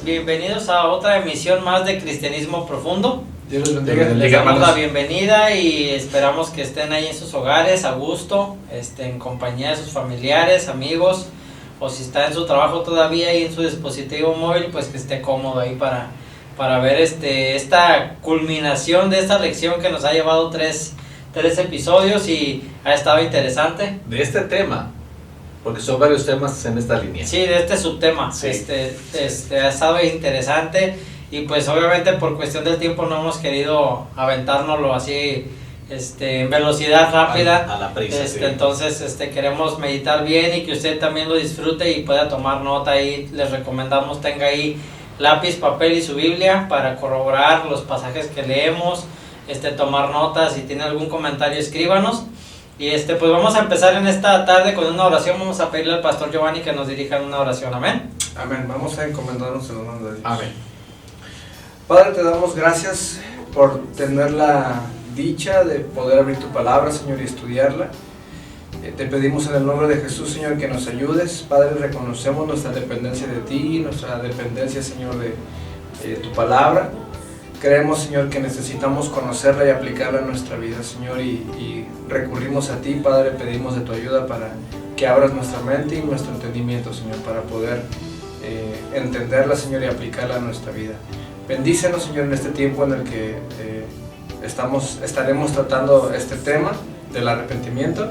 bienvenidos a otra emisión más de Cristianismo Profundo. Dios les bendiga. Les damos la bienvenida y esperamos que estén ahí en sus hogares a gusto, en compañía de sus familiares, amigos, o si está en su trabajo todavía y en su dispositivo móvil, pues que esté cómodo ahí para ver esta culminación de esta lección que nos ha llevado tres episodios y ha estado interesante. De este tema, porque son varios temas en esta línea. Sí, de este subtema, sí. Ha estado interesante y pues obviamente por cuestión del tiempo no hemos querido aventárnoslo así en velocidad rápida. A la prisa, sí. Entonces queremos meditar bien y que usted también lo disfrute y pueda tomar nota ahí. Les recomendamos tenga ahí lápiz, papel y su Biblia para corroborar los pasajes que leemos, tomar notas. Si tiene algún comentario escríbanos. Y pues vamos a empezar en esta tarde con una oración. Vamos a pedirle al pastor Giovanni que nos dirija en una oración. Amén. Amén. Vamos a encomendarnos en el nombre de Dios. Amén. Padre, te damos gracias por tener la dicha de poder abrir tu palabra, Señor, y estudiarla. Te pedimos en el nombre de Jesús, Señor, que nos ayudes. Padre, reconocemos nuestra dependencia de ti, nuestra dependencia, Señor, de tu palabra. Creemos, Señor, que necesitamos conocerla y aplicarla en nuestra vida, Señor, y recurrimos a ti, Padre, pedimos de tu ayuda para que abras nuestra mente y nuestro entendimiento, Señor, para poder entenderla, Señor, y aplicarla en nuestra vida. Bendícenos, Señor, en este tiempo en el que estaremos tratando este tema del arrepentimiento,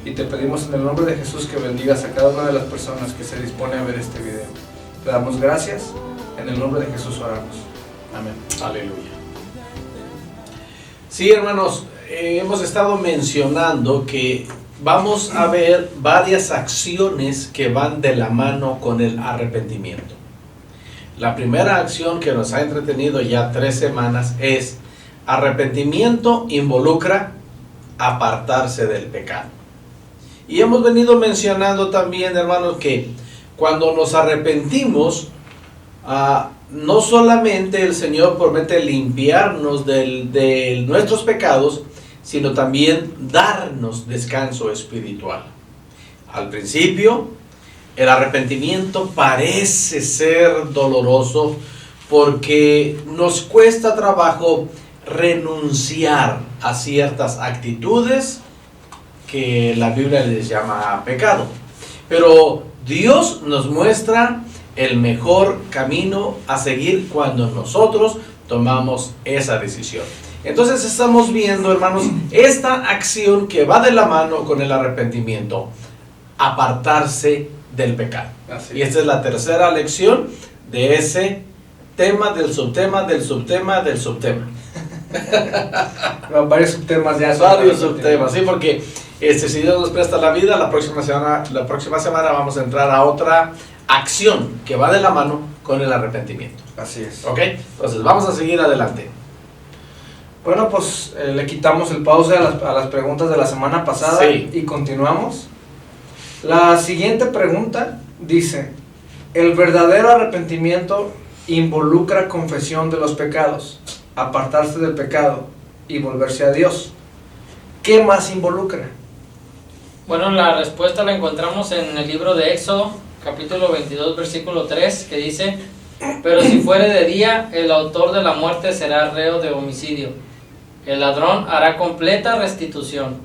y te pedimos en el nombre de Jesús que bendigas a cada una de las personas que se dispone a ver este video. Te damos gracias, en el nombre de Jesús oramos. Amén. Aleluya. Sí, hermanos, hemos estado mencionando que vamos a ver varias acciones que van de la mano con el arrepentimiento. La primera acción que nos ha entretenido ya 3 semanas es: arrepentimiento involucra apartarse del pecado. Y hemos venido mencionando también, hermanos, que cuando nos arrepentimos, no solamente el Señor promete limpiarnos de nuestros pecados, sino también darnos descanso espiritual. Al principio, el arrepentimiento parece ser doloroso porque nos cuesta trabajo renunciar a ciertas actitudes que la Biblia les llama pecado. Pero Dios nos muestra el mejor camino a seguir cuando nosotros tomamos esa decisión. Entonces estamos viendo, hermanos, esta acción que va de la mano con el arrepentimiento: apartarse del pecado. Y esta es la tercera lección de ese tema, del subtema, del subtema, del subtema. Varios subtemas ya. Varios subtemas, sí, porque si Dios nos presta la vida, la próxima semana vamos a entrar a otra acción que va de la mano con el arrepentimiento. Así es. ¿Ok? Entonces vamos a seguir adelante. Bueno, pues le quitamos el pause a las preguntas de la semana pasada. Sí. Y continuamos. La siguiente pregunta dice: el verdadero arrepentimiento involucra confesión de los pecados, apartarse del pecado y volverse a Dios. ¿Qué más involucra? Bueno, la respuesta la encontramos en el libro de Éxodo, capítulo 22, versículo 3, que dice: pero si fuere de día, el autor de la muerte será reo de homicidio. El ladrón hará completa restitución.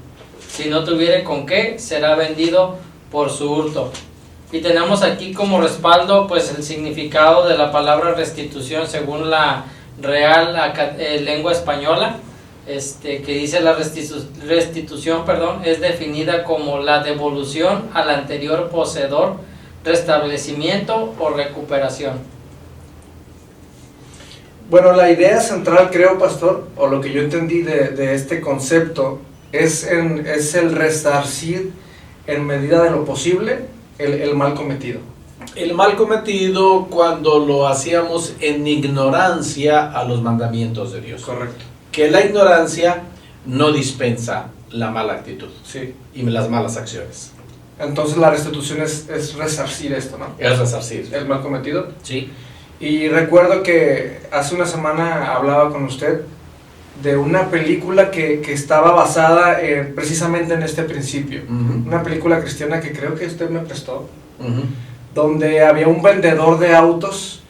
Si no tuviere con qué, será vendido por su hurto. Y tenemos aquí como respaldo pues el significado de la palabra restitución según la Real Lengua Española, que dice: la restitución, es definida como la devolución al anterior poseedor, restablecimiento o recuperación. Bueno, la idea central, creo, pastor, o lo que yo entendí de este concepto, es el resarcir en medida de lo posible el mal cometido. El mal cometido cuando lo hacíamos en ignorancia a los mandamientos de Dios. Correcto. Que la ignorancia no dispensa la mala actitud, sí, y las malas acciones. Entonces la restitución es resarcir esto, ¿no? Es resarcir. El mal cometido. Sí. Y recuerdo que hace una semana hablaba con usted de una película que estaba basada precisamente en este principio. Uh-huh. Una película cristiana que creo que usted me prestó, uh-huh, donde había un vendedor de autos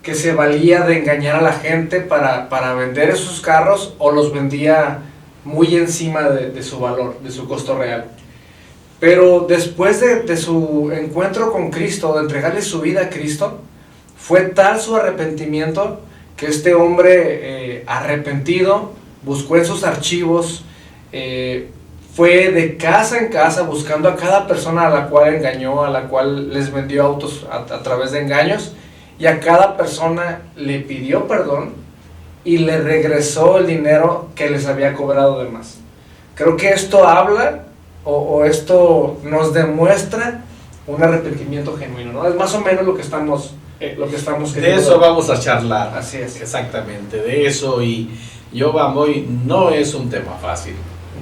que se valía de engañar a la gente para vender esos carros, o los vendía muy encima de su valor, de su costo real. Pero después de su encuentro con Cristo, de entregarle su vida a Cristo, fue tal su arrepentimiento que este hombre arrepentido buscó en sus archivos, fue de casa en casa buscando a cada persona a la cual engañó, a la cual les vendió autos a través de engaños, y a cada persona le pidió perdón y le regresó el dinero que les había cobrado de más. Creo que esto habla o esto nos demuestra un arrepentimiento genuino, ¿no? Es más o menos lo que estamos de eso vamos a charlar. Así es. Exactamente, de eso. Y yo vamos, no es un tema fácil,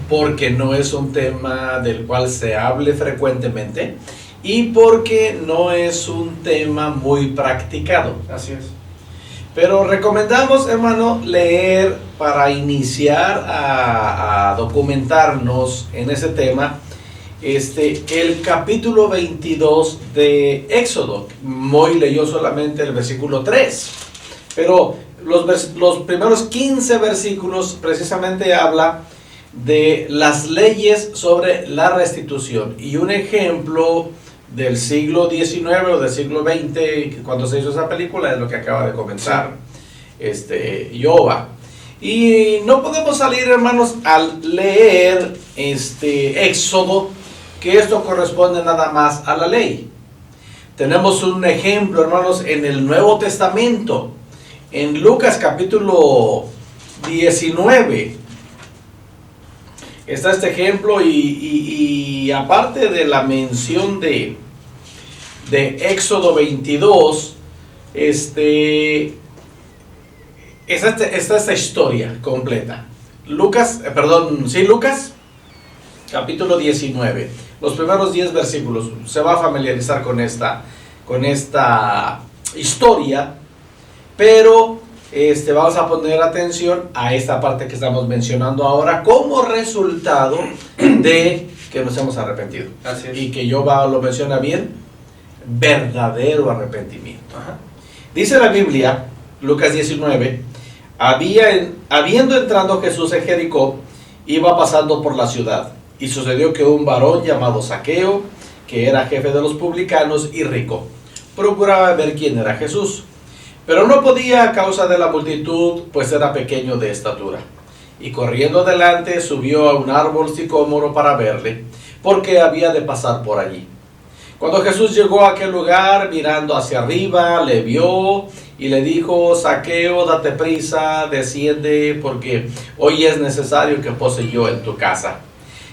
porque no es un tema del cual se hable frecuentemente y porque no es un tema muy practicado. Así es. Pero recomendamos, hermano, leer para iniciar a documentarnos en ese tema, el capítulo 22 de Éxodo. Moy leyó solamente el versículo 3, pero los primeros 15 versículos precisamente habla de las leyes sobre la restitución, y un ejemplo del siglo XIX o del siglo XX, cuando se hizo esa película, es lo que acaba de comenzar Yoba. Y no podemos salir, hermanos, al leer Éxodo, que esto corresponde nada más a la ley. Tenemos un ejemplo, hermanos, en el Nuevo Testamento, en Lucas capítulo 19. Está este ejemplo, y aparte de la mención de Éxodo 22, está esta historia completa. Lucas capítulo 19, los primeros 10 versículos. Se va a familiarizar con esta historia, pero vamos a poner atención a esta parte que estamos mencionando ahora como resultado de que nos hemos arrepentido. Así es. Y que Yoba lo menciona bien, verdadero arrepentimiento. Ajá. Dice la Biblia, Lucas 19, habiendo entrado Jesús en Jericó, iba pasando por la ciudad, y sucedió que un varón llamado Zaqueo, que era jefe de los publicanos y rico, procuraba ver quién era Jesús, pero no podía a causa de la multitud, pues era pequeño de estatura. Y corriendo adelante subió a un árbol sicómoro para verle, porque había de pasar por allí. Cuando Jesús llegó a aquel lugar, mirando hacia arriba, le vio y le dijo: Zaqueo, date prisa, desciende, porque hoy es necesario que pose yo en tu casa.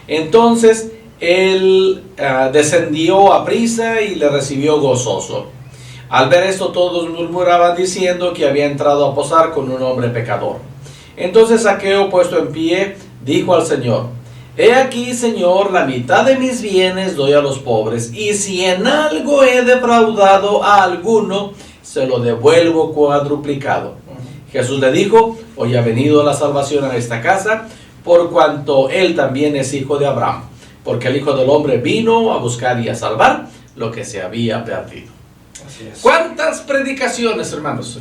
Entonces él descendió a prisa y le recibió gozoso. Al ver esto, todos murmuraban diciendo que había entrado a posar con un hombre pecador. Entonces Zaqueo, puesto en pie, dijo al Señor: He aquí, Señor, la mitad de mis bienes doy a los pobres, y si en algo he defraudado a alguno, se lo devuelvo cuadruplicado. Jesús le dijo: Hoy ha venido la salvación a esta casa, por cuanto él también es hijo de Abraham, porque el Hijo del Hombre vino a buscar y a salvar lo que se había perdido. Así es. ¿Cuántas predicaciones, hermanos?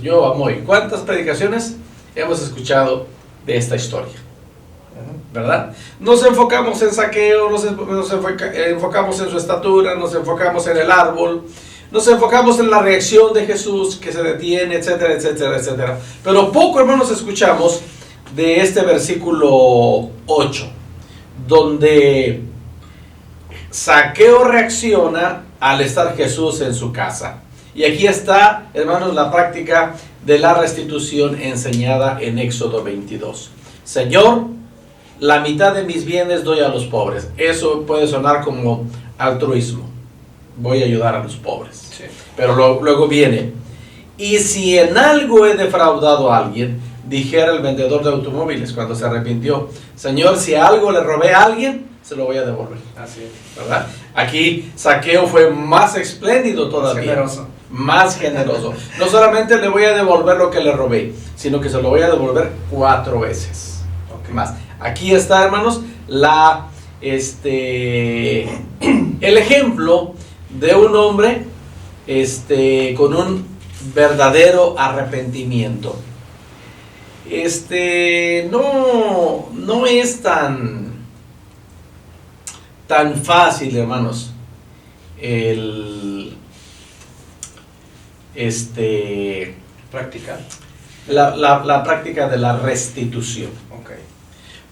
¿Cuántas predicaciones hemos escuchado de esta historia? ¿Verdad? Nos enfocamos en Zaqueo, nos enfocamos en su estatura, nos enfocamos en el árbol, nos enfocamos en la reacción de Jesús que se detiene, etcétera, etcétera, etcétera. Pero poco, hermanos, escuchamos de este versículo 8, donde Zaqueo reacciona al estar Jesús en su casa. Y aquí está, hermanos, la práctica de la restitución enseñada en Éxodo 22. Señor, la mitad de mis bienes doy a los pobres. Eso puede sonar como altruismo. Voy a ayudar a los pobres. Sí. Pero luego viene: y si en algo he defraudado a alguien, dijera el vendedor de automóviles cuando se arrepintió: Señor, si algo le robé a alguien, se lo voy a devolver. Así es. ¿Verdad? Aquí Zaqueo fue más espléndido todavía. Más generoso. No solamente le voy a devolver lo que le robé, sino que se lo voy a devolver 4 veces. Okay. Más. Aquí está, hermanos, el ejemplo de un hombre con un verdadero arrepentimiento. No es tan fácil, hermanos, Practicar. la práctica de la restitución. Okay.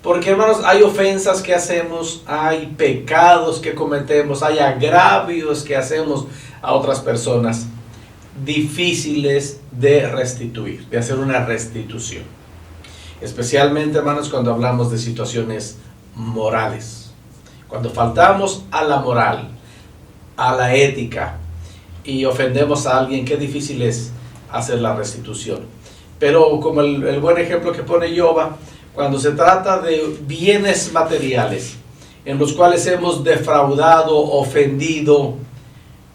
Porque, hermanos, hay ofensas que hacemos, hay pecados que cometemos, hay agravios que hacemos a otras personas, difíciles de restituir, de hacer una restitución. Especialmente, hermanos, cuando hablamos de situaciones morales. Cuando faltamos a la moral, a la ética, y ofendemos a alguien, qué difícil es hacer la restitución. Pero como el buen ejemplo que pone Yoba, cuando se trata de bienes materiales, en los cuales hemos defraudado, ofendido,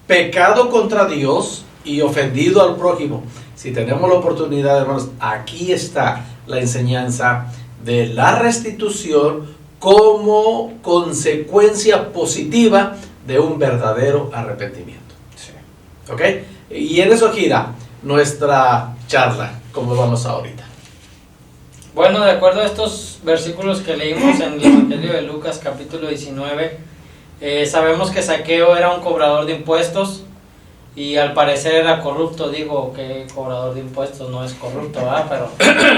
pecado contra Dios y ofendido al prójimo, si tenemos la oportunidad, hermanos, aquí está la enseñanza de la restitución como consecuencia positiva de un verdadero arrepentimiento. Sí. ¿Ok? Y en eso gira nuestra charla, como vamos ahorita. Bueno, de acuerdo a estos versículos que leímos en el Evangelio de Lucas, capítulo 19, sabemos que Zaqueo era un cobrador de impuestos y al parecer era corrupto. Digo que cobrador de impuestos no es corrupto, ¿verdad? Pero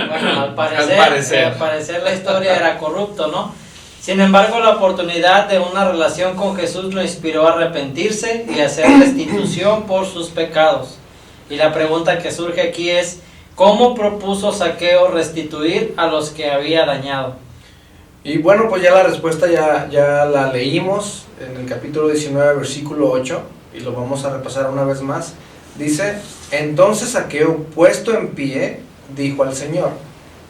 bueno, al parecer la historia era corrupto, ¿no? Sin embargo, la oportunidad de una relación con Jesús lo inspiró a arrepentirse y a hacer restitución por sus pecados. Y la pregunta que surge aquí es, ¿cómo propuso Zaqueo restituir a los que había dañado? Y bueno, pues ya la respuesta ya la leímos en el capítulo 19, versículo 8, y lo vamos a repasar una vez más. Dice: entonces Zaqueo, puesto en pie, dijo al Señor: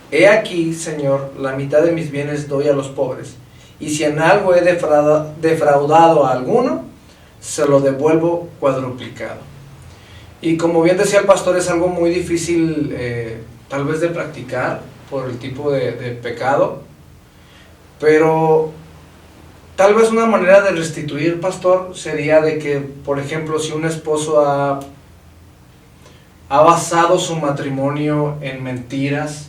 he aquí, Señor, la mitad de mis bienes doy a los pobres, y si en algo he defraudado a alguno, se lo devuelvo cuadruplicado. Y como bien decía el pastor, es algo muy difícil tal vez de practicar por el tipo de pecado, pero tal vez una manera de restituir, pastor, sería de que, por ejemplo, si un esposo ha basado su matrimonio en mentiras,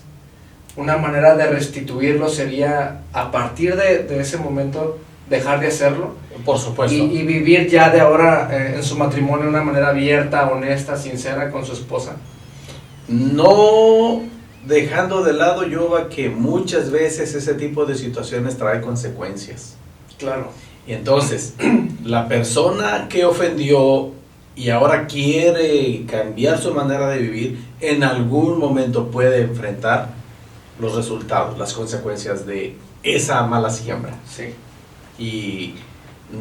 una manera de restituirlo sería, a partir de ese momento, dejar de hacerlo. Por supuesto. Y vivir ya de ahora en su matrimonio de una manera abierta, honesta, sincera con su esposa. No dejando de lado, Yoba, que muchas veces ese tipo de situaciones trae consecuencias. Claro. Y entonces, la persona que ofendió y ahora quiere cambiar su manera de vivir, en algún momento puede enfrentar los resultados, las consecuencias de esa mala siembra. Sí. Y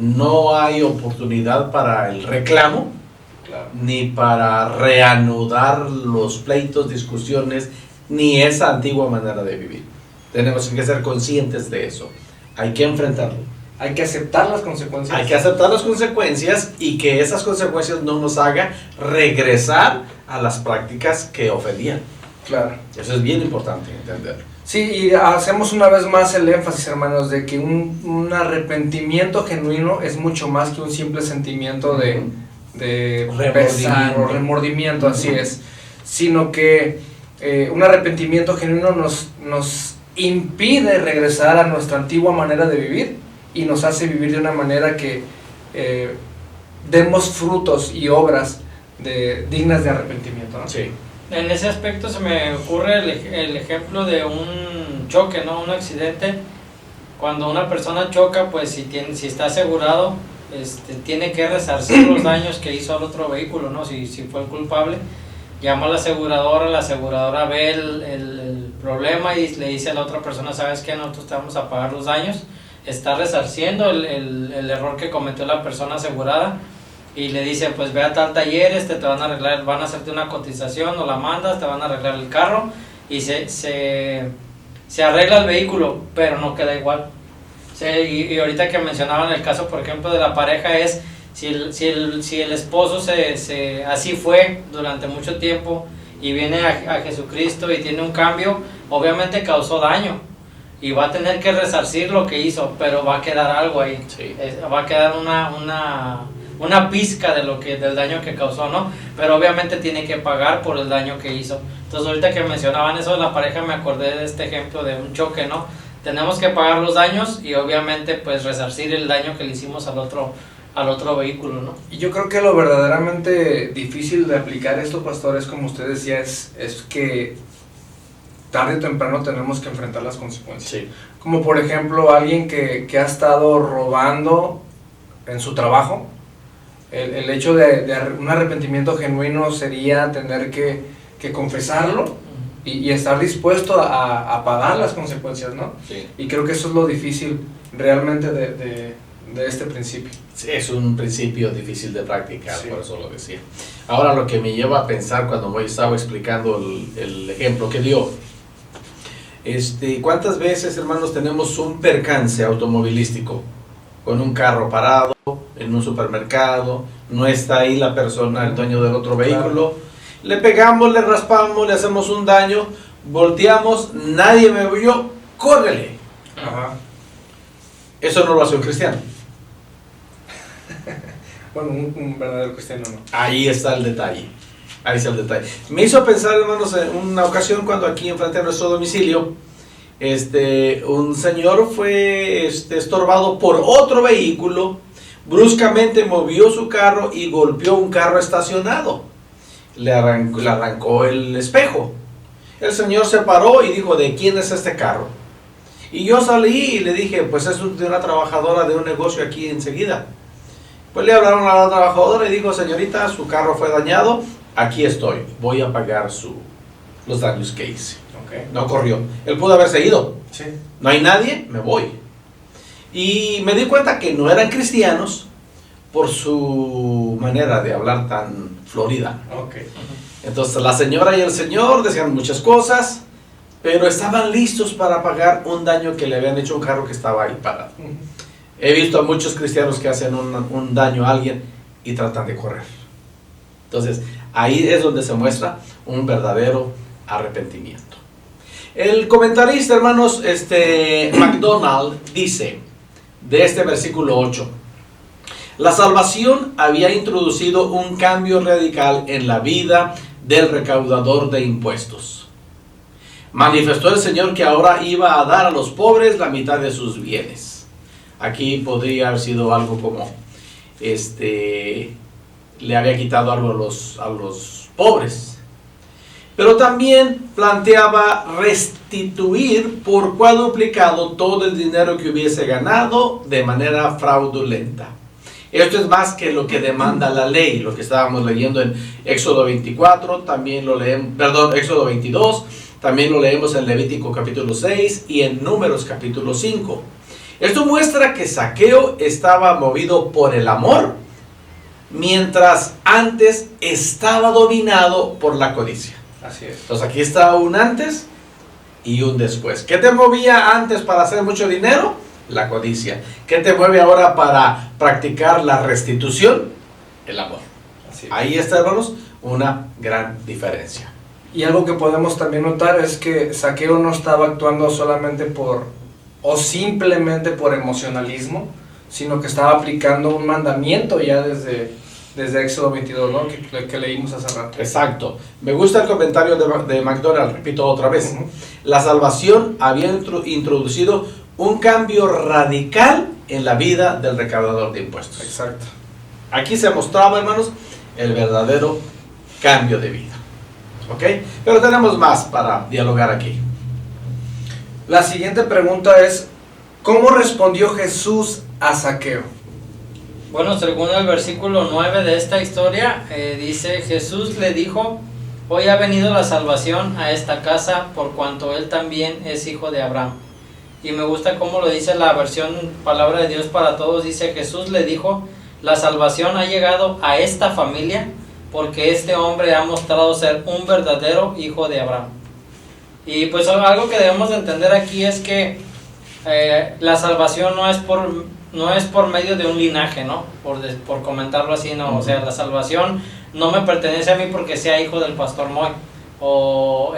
no hay oportunidad para el reclamo, Claro. ni para reanudar los pleitos, discusiones, ni esa antigua manera de vivir. Tenemos que ser conscientes de eso. Hay que enfrentarlo. Hay que aceptar las consecuencias. Hay que aceptar las consecuencias y que esas consecuencias no nos hagan regresar a las prácticas que ofendían. Claro. Eso es bien importante entenderlo. Sí, y hacemos una vez más el énfasis, hermanos, de que un arrepentimiento genuino es mucho más que un simple sentimiento de pesar o remordimiento, así es, sino que un arrepentimiento genuino nos impide regresar a nuestra antigua manera de vivir y nos hace vivir de una manera que demos frutos y obras dignas de arrepentimiento, ¿no? Sí. En ese aspecto se me ocurre el ejemplo de un choque, ¿no? Un accidente. Cuando una persona choca, pues si está asegurado, tiene que resarcir los daños que hizo al otro vehículo, ¿no? Si fue el culpable, llama a la aseguradora ve el problema y le dice a la otra persona: ¿sabes qué? Nosotros te vamos a pagar los daños. Está resarciendo el error que cometió la persona asegurada. Y le dice: pues ve a tal taller, te van a arreglar, van a hacerte una cotización, o la mandas, te van a arreglar el carro, y se arregla el vehículo, pero no queda igual. Y ahorita que mencionaban el caso, por ejemplo, de la pareja, es si el esposo así fue durante mucho tiempo y viene a Jesucristo y tiene un cambio, obviamente causó daño y va a tener que resarcir lo que hizo, pero va a quedar algo ahí. Sí. Va a quedar una pizca de del daño que causó, ¿no? Pero obviamente tiene que pagar por el daño que hizo. Entonces ahorita que mencionaban eso de la pareja, me acordé de este ejemplo de un choque, ¿no? Tenemos que pagar los daños y obviamente pues resarcir el daño que le hicimos al otro vehículo, ¿no? Y yo creo que lo verdaderamente difícil de aplicar esto, pastor, es como usted decía, es que tarde o temprano tenemos que enfrentar las consecuencias. Sí. Como por ejemplo alguien que ha estado robando en su trabajo. El hecho de un arrepentimiento genuino sería tener que confesarlo y estar dispuesto a pagar las consecuencias, ¿no? Sí. Y creo que eso es lo difícil realmente de este principio. Sí, es un principio difícil de practicar, Sí. por eso lo decía. Ahora lo que me lleva a pensar cuando Moy estaba explicando el ejemplo que dio, ¿cuántas veces, hermanos, tenemos un percance automovilístico con un carro parado en un supermercado, no está ahí la persona, el dueño del otro vehículo, le pegamos, le raspamos, le hacemos un daño, volteamos, nadie me vio, córrele? Ajá. Eso no lo hace un cristiano. Bueno, un verdadero cristiano no. Ahí está el detalle. Ahí está el detalle. Me hizo pensar, hermanos, en una ocasión cuando aquí enfrente a nuestro domicilio, un señor fue estorbado por otro vehículo, bruscamente movió su carro y golpeó un carro estacionado. Le arrancó el espejo. El señor se paró y dijo, ¿de quién es este carro? Y yo salí y le dije, pues es de una trabajadora de un negocio aquí enseguida. Pues le hablaron a la trabajadora y dijo, señorita, su carro fue dañado, aquí estoy, voy a pagar los daños que hice. Okay. No corrió, él pudo haberse ido. Sí. No hay nadie, me voy. Y me di cuenta que no eran cristianos por su manera de hablar tan florida. Okay. Entonces la señora y el señor decían muchas cosas, pero estaban listos para pagar un daño que le habían hecho a un carro que estaba ahí parado. He visto a muchos cristianos que hacen un daño a alguien y tratan de correr. Entonces, ahí es donde se muestra un verdadero arrepentimiento. El comentarista, hermanos, MacDonald dice de este versículo 8: la salvación había introducido un cambio radical en la vida del recaudador de impuestos. Manifestó el Señor que ahora iba a dar a los pobres la mitad de sus bienes. Aquí podría haber sido algo como, le había quitado algo a los pobres. Pero también planteaba restituir por cuadruplicado todo el dinero que hubiese ganado de manera fraudulenta. Esto es más que lo que demanda la ley, lo que estábamos leyendo en Éxodo 24, también lo leemos, Éxodo 22, también lo leemos en Levítico capítulo 6 y en Números capítulo 5. Esto muestra que Zaqueo estaba movido por el amor, mientras antes estaba dominado por la codicia. Así es. Entonces aquí está un antes y un después. ¿Qué te movía antes para hacer mucho dinero? La codicia. ¿Qué te mueve ahora para practicar la restitución? El amor. Así es. Ahí está, hermanos, una gran diferencia. Y algo que podemos también notar es que Zaqueo no estaba actuando solamente o simplemente por emocionalismo, sino que estaba aplicando un mandamiento ya desde Éxodo 22, ¿no? que leímos hace rato. Exacto. Me gusta el comentario de MacDonald, repito otra vez. La salvación había introducido un cambio radical en la vida del recaudador de impuestos. Exacto. Aquí se mostraba, hermanos, el verdadero cambio de vida. ¿Ok? Pero tenemos más para dialogar aquí. La siguiente pregunta es, ¿cómo respondió Jesús a Zaqueo? Bueno, según el versículo 9 de esta historia, dice, Jesús le dijo, hoy ha venido la salvación a esta casa por cuanto él también es hijo de Abraham. Y me gusta cómo lo dice la versión Palabra de Dios para Todos, dice, Jesús le dijo, la salvación ha llegado a esta familia porque este hombre ha mostrado ser un verdadero hijo de Abraham. Y pues algo que debemos de entender aquí es que la salvación no es por medio de un linaje, ¿no? Por comentarlo así, ¿no? O sea, la salvación no me pertenece a mí porque sea hijo del pastor Moy, o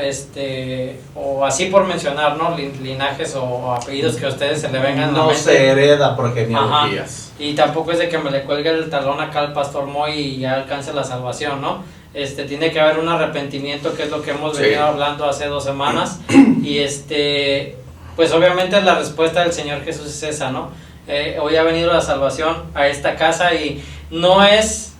así por mencionar, ¿no? Linajes o apellidos que a ustedes se le vengan a la No mente. se hereda por genealogías. Y tampoco es de que me le cuelgue el talón acá al pastor Moy y ya alcance la salvación, ¿no? Tiene que haber un arrepentimiento, que es lo que hemos venido hablando hace 2 semanas. Y pues obviamente la respuesta del Señor Jesús es esa, ¿no? Hoy ha venido la salvación a esta casa, y no es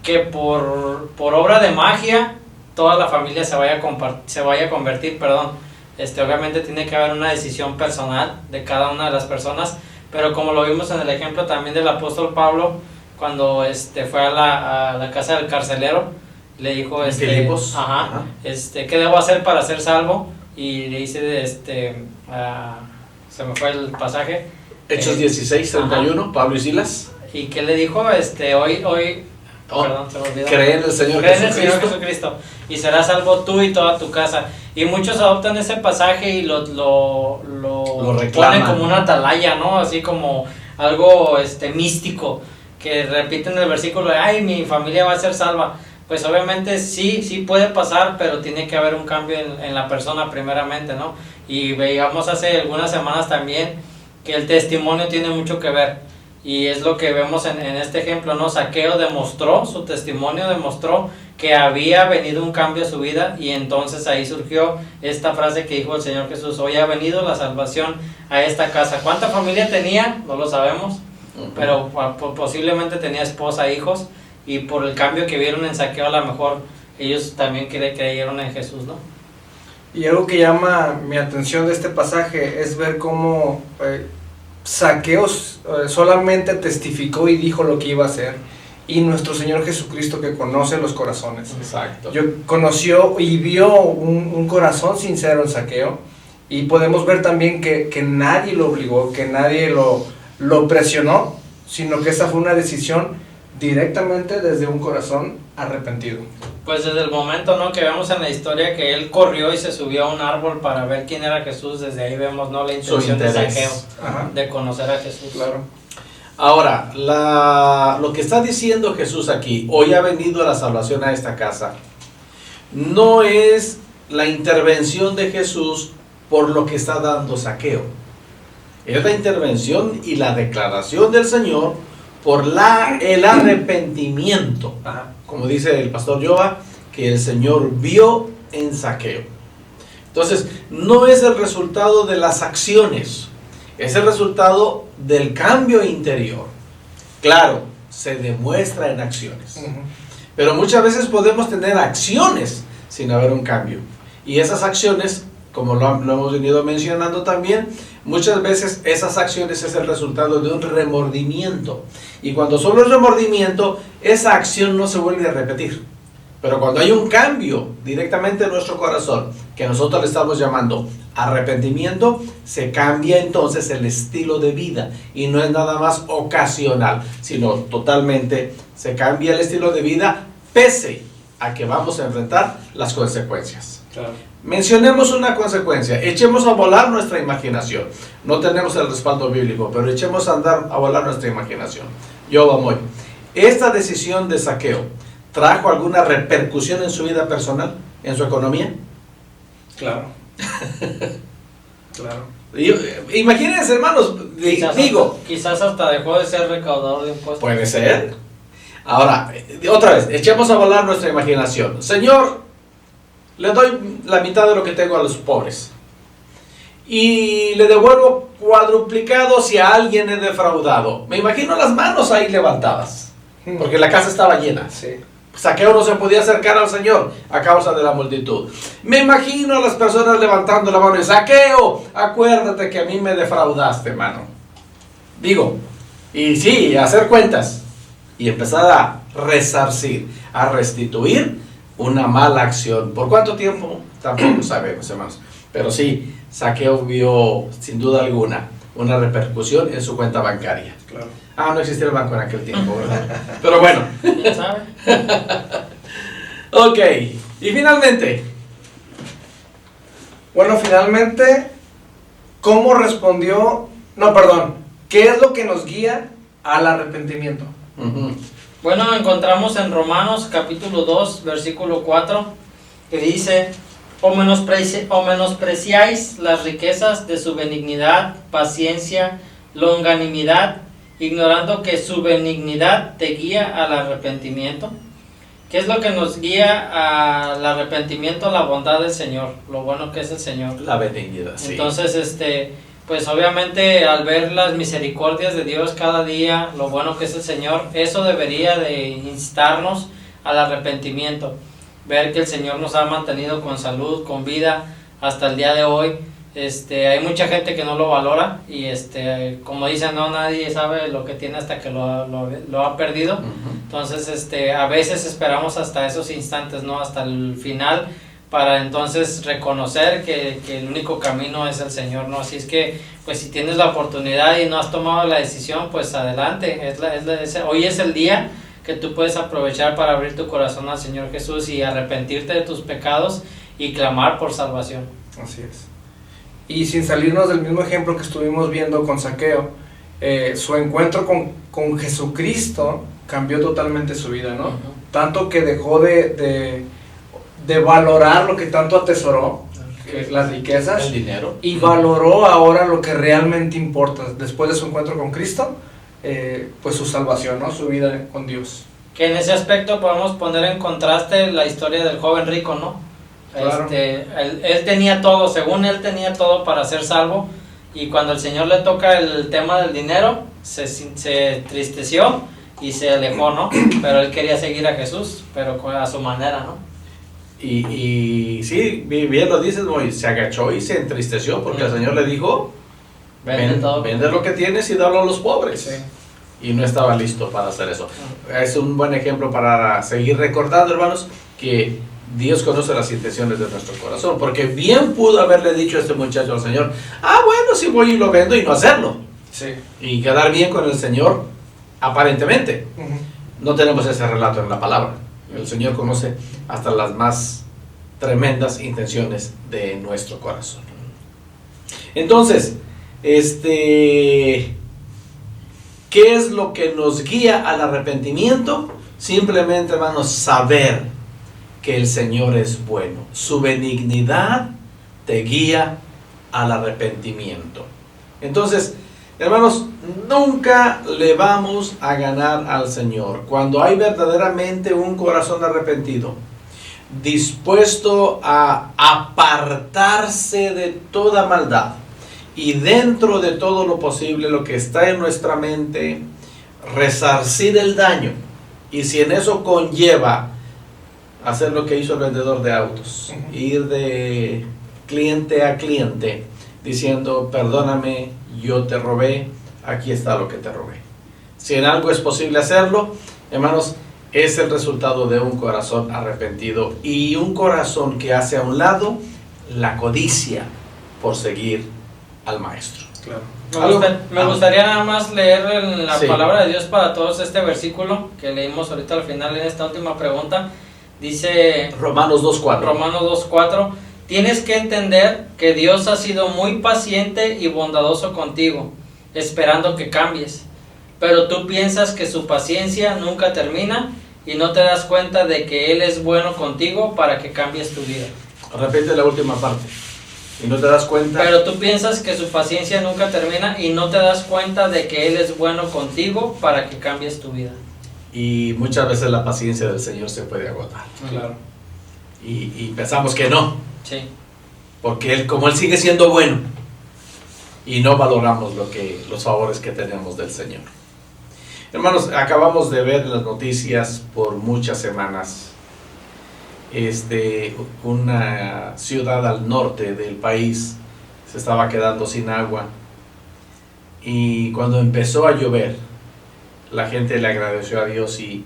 que por obra de magia toda la familia se vaya a convertir, perdón. Obviamente tiene que haber una decisión personal de cada una de las personas, pero como lo vimos en el ejemplo también del apóstol Pablo, cuando fue a la casa del carcelero, le dijo Filipos. ¿qué debo hacer para ser salvo? Y le dice se me fue el pasaje, Hechos 16:31, Pablo y Silas. ¿y qué le dijo? Hoy perdón, se me olvidó. Cree en el Señor Jesucristo y serás salvo tú y toda tu casa. Y muchos adoptan ese pasaje y lo ponen como una atalaya, ¿no? Así como algo místico, que repiten el versículo de ay, mi familia va a ser salva. Pues obviamente sí puede pasar, pero tiene que haber un cambio en la persona primeramente, ¿no? Y veíamos hace algunas semanas también que el testimonio tiene mucho que ver. Y es lo que vemos en este ejemplo, ¿no? Zaqueo su testimonio demostró que había venido un cambio a su vida, y entonces ahí surgió esta frase que dijo el Señor Jesús: hoy ha venido la salvación a esta casa. ¿Cuánta familia tenía? No lo sabemos, pero posiblemente tenía esposa, hijos, y por el cambio que vieron en Zaqueo, a lo mejor ellos también creyeron en Jesús, ¿no? Y algo que llama mi atención de este pasaje es ver cómo Zaqueo solamente testificó y dijo lo que iba a hacer, y nuestro Señor Jesucristo, que conoce los corazones, exacto, conoció y vio un corazón sincero en Zaqueo, y podemos ver también que nadie lo obligó, que nadie lo presionó, sino que esa fue una decisión directamente desde un corazón arrepentido. Pues desde el momento, ¿no?, que vemos en la historia que él corrió y se subió a un árbol para ver quién era Jesús, desde ahí vemos, ¿no?, la intención de Zaqueo de conocer a Jesús. Claro. Ahora, lo que está diciendo Jesús aquí: hoy ha venido la salvación a esta casa, no es la intervención de Jesús por lo que está dando Zaqueo. Es la intervención y la declaración del Señor por el arrepentimiento. Como dice el pastor Yoba, que el Señor vio en Zaqueo. Entonces, no es el resultado de las acciones, es el resultado del cambio interior. Claro, se demuestra en acciones. Pero muchas veces podemos tener acciones sin haber un cambio. Y esas acciones, como lo hemos venido mencionando también, muchas veces esas acciones es el resultado de un remordimiento. Y cuando solo es remordimiento, esa acción no se vuelve a repetir. Pero cuando hay un cambio directamente en nuestro corazón, que nosotros le estamos llamando arrepentimiento, se cambia entonces el estilo de vida. Y no es nada más ocasional, sino totalmente se cambia el estilo de vida, pese a que vamos a enfrentar las consecuencias. Claro. Mencionemos una consecuencia: echemos a volar nuestra imaginación. No tenemos el respaldo bíblico, pero echemos a volar nuestra imaginación. ¿Esta decisión de Zaqueo trajo alguna repercusión en su vida personal, en su economía? Claro. Claro. Imagínense, hermanos, quizás hasta dejó de ser recaudador de impuestos. Puede ser. Ahora, otra vez, echemos a volar nuestra imaginación. Señor, le doy la mitad de lo que tengo a los pobres, y le devuelvo cuadruplicado si a alguien he defraudado. Me imagino las manos ahí levantadas, porque la casa estaba llena. Sí. Zaqueo no se podía acercar al Señor a causa de la multitud. Me imagino a las personas levantando la mano y: Zaqueo, acuérdate que a mí me defraudaste, hermano. Y sí, hacer cuentas y empezar a resarcir, a restituir una mala acción. ¿Por cuánto tiempo? Tampoco sabemos, hermanos. Pero sí, Zaqueo vio, sin duda alguna, una repercusión en su cuenta bancaria. Claro. No existía el banco en aquel tiempo, ¿verdad? Pero bueno. ¿Quién sabe? Ok, y finalmente. Bueno, finalmente, ¿cómo respondió? ¿Qué es lo que nos guía al arrepentimiento? Uh-huh. Bueno, encontramos en Romanos capítulo 2, versículo 4, que dice, o menospreciáis las riquezas de su benignidad, paciencia, longanimidad, ignorando que su benignidad te guía al arrepentimiento. ¿Qué es lo que nos guía al arrepentimiento? La bondad del Señor, lo bueno que es el Señor. La benignidad, sí. Entonces, pues obviamente al ver las misericordias de Dios cada día, lo bueno que es el Señor, eso debería de instarnos al arrepentimiento. Ver que el Señor nos ha mantenido con salud, con vida hasta el día de hoy. Hay mucha gente que no lo valora y como dicen, no, nadie sabe lo que tiene hasta que lo ha perdido. Uh-huh. Entonces a veces esperamos hasta esos instantes, ¿no? Hasta el final, para entonces reconocer que el único camino es el Señor, ¿no? Así es que pues si tienes la oportunidad y no has tomado la decisión, pues adelante. Hoy es el día que tú puedes aprovechar para abrir tu corazón al Señor Jesús y arrepentirte de tus pecados y clamar por salvación. Así es. Y sin salirnos del mismo ejemplo que estuvimos viendo con Zaqueo, su encuentro con Jesucristo cambió totalmente su vida, ¿no? Uh-huh. Tanto que dejó de valorar lo que tanto atesoró, que es las riquezas, el dinero, y valoró ahora lo que realmente importa, después de su encuentro con Cristo, pues su salvación, ¿no? Su vida con Dios. Que en ese aspecto podemos poner en contraste la historia del joven rico, ¿no? Claro. Él tenía todo, según él tenía todo para ser salvo, y cuando el Señor le toca el tema del dinero, se tristeció y se alejó, ¿no? Pero él quería seguir a Jesús, pero a su manera, ¿no? Y sí, bien lo dices, se agachó y se entristeció porque el Señor le dijo, vende lo que tienes y dalo a los pobres. Sí. Y no estaba listo para hacer eso. Es un buen ejemplo para seguir recordando, hermanos, que Dios conoce las intenciones de nuestro corazón, porque bien pudo haberle dicho a este muchacho al Señor, bueno, si voy y lo vendo, y no hacerlo. Sí. Y quedar bien con el Señor, aparentemente. Uh-huh. No tenemos ese relato en la palabra. El Señor conoce hasta las más tremendas intenciones de nuestro corazón. Entonces, ¿qué es lo que nos guía al arrepentimiento? Simplemente, hermanos, saber que el Señor es bueno. Su benignidad te guía al arrepentimiento. Entonces, hermanos, nunca le vamos a ganar al Señor cuando hay verdaderamente un corazón arrepentido, dispuesto a apartarse de toda maldad y dentro de todo lo posible, lo que está en nuestra mente, resarcir el daño. Y si en eso conlleva hacer lo que hizo el vendedor de autos, ir de cliente a cliente diciendo, perdóname, yo te robé, aquí está lo que te robé. Si en algo es posible hacerlo, hermanos, es el resultado de un corazón arrepentido y un corazón que hace a un lado la codicia por seguir al Maestro. Claro. Me gustaría nada más leer en la Sí. palabra de Dios para todos este versículo que leímos ahorita al final en esta última pregunta. Dice Romanos 2:4. Romanos 2:4, tienes que entender que Dios ha sido muy paciente y bondadoso contigo, esperando que cambies. Pero tú piensas que su paciencia nunca termina y no te das cuenta de que Él es bueno contigo para que cambies tu vida. Repite la última parte. Y no te das cuenta. Pero tú piensas que su paciencia nunca termina y no te das cuenta de que Él es bueno contigo para que cambies tu vida. Y muchas veces la paciencia del Señor se puede agotar. Claro. Y pensamos que no. Sí. Porque como Él sigue siendo bueno. Y no valoramos los favores que tenemos del Señor. Hermanos, acabamos de ver en las noticias por muchas semanas una ciudad al norte del país se estaba quedando sin agua, y cuando empezó a llover la gente le agradeció a Dios y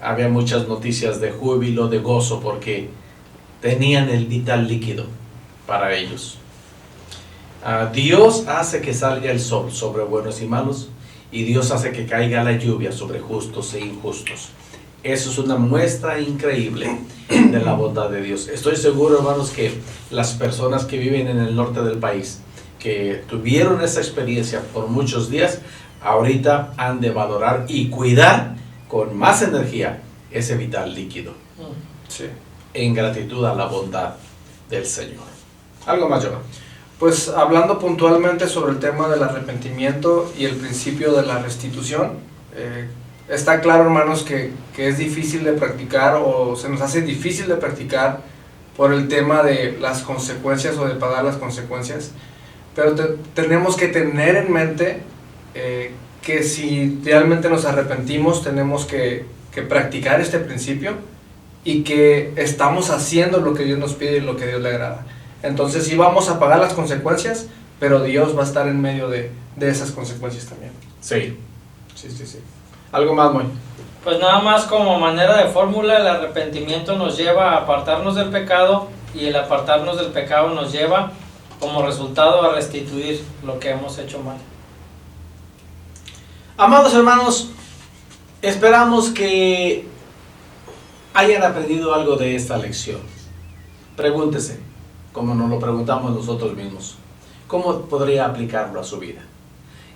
había muchas noticias de júbilo, de gozo, porque tenían el vital líquido para ellos. Dios hace que salga el sol sobre buenos y malos, y Dios hace que caiga la lluvia sobre justos e injustos. Eso es una muestra increíble de la bondad de Dios. Estoy seguro, hermanos, que las personas que viven en el norte del país, que tuvieron esa experiencia por muchos días, ahorita han de valorar y cuidar con más energía ese vital líquido. Sí. en gratitud a la bondad del Señor. ¿Algo más, Jovan? Pues hablando puntualmente sobre el tema del arrepentimiento y el principio de la restitución, está claro, hermanos, que es difícil de practicar, o se nos hace difícil de practicar por el tema de las consecuencias o de pagar las consecuencias, pero tenemos que tener en mente que si realmente nos arrepentimos tenemos que practicar este principio y que estamos haciendo lo que Dios nos pide y lo que Dios le agrada. Entonces sí vamos a pagar las consecuencias, pero Dios va a estar en medio de esas consecuencias también. Sí. ¿Algo más, Moy? Pues nada más como manera de fórmula, el arrepentimiento nos lleva a apartarnos del pecado, y el apartarnos del pecado nos lleva como resultado a restituir lo que hemos hecho mal. Amados hermanos, esperamos que hayan aprendido algo de esta lección. Pregúntese, como nos lo preguntamos nosotros mismos, ¿cómo podría aplicarlo a su vida?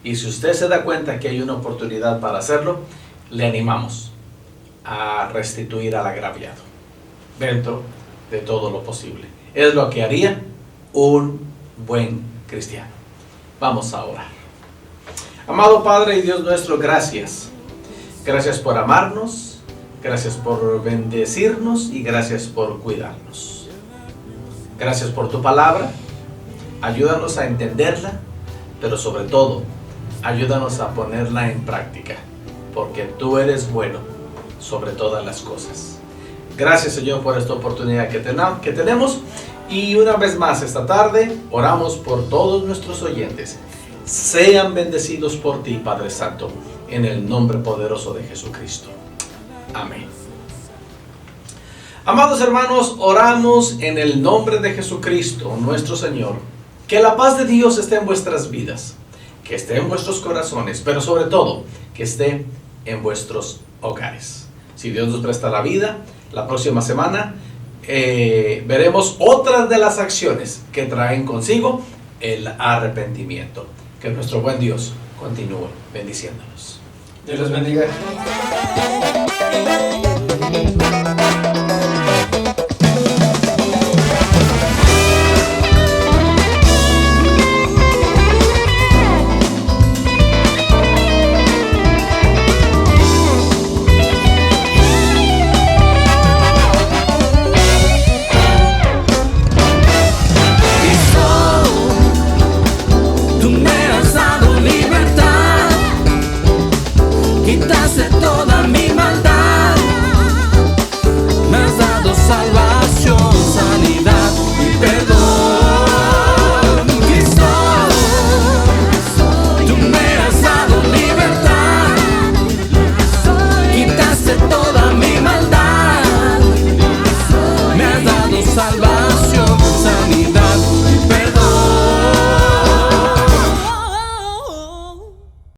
Y si usted se da cuenta que hay una oportunidad para hacerlo, le animamos a restituir al agraviado dentro de todo lo posible. Es lo que haría un buen cristiano. Vamos a orar. Amado Padre y Dios nuestro, gracias. Gracias por amarnos, gracias por bendecirnos y gracias por cuidarnos. Gracias por tu palabra. Ayúdanos a entenderla, pero sobre todo, ayúdanos a ponerla en práctica, porque tú eres bueno sobre todas las cosas. Gracias, Señor, por esta oportunidad que tenemos. Y una vez más esta tarde, oramos por todos nuestros oyentes. Sean bendecidos por ti, Padre Santo, en el nombre poderoso de Jesucristo. Amén. Amados hermanos, oramos en el nombre de Jesucristo, nuestro Señor. Que la paz de Dios esté en vuestras vidas, que esté en vuestros corazones, pero sobre todo, que esté en vuestros hogares. Si Dios nos presta la vida, la próxima semana veremos otras de las acciones que traen consigo el arrepentimiento. Que nuestro buen Dios continúe bendiciéndonos. Dios los bendiga. Quitaste toda mi maldad, me has dado salvación, sanidad y perdón. Cristo, tú me has dado libertad, quitaste toda mi maldad, me has dado salvación.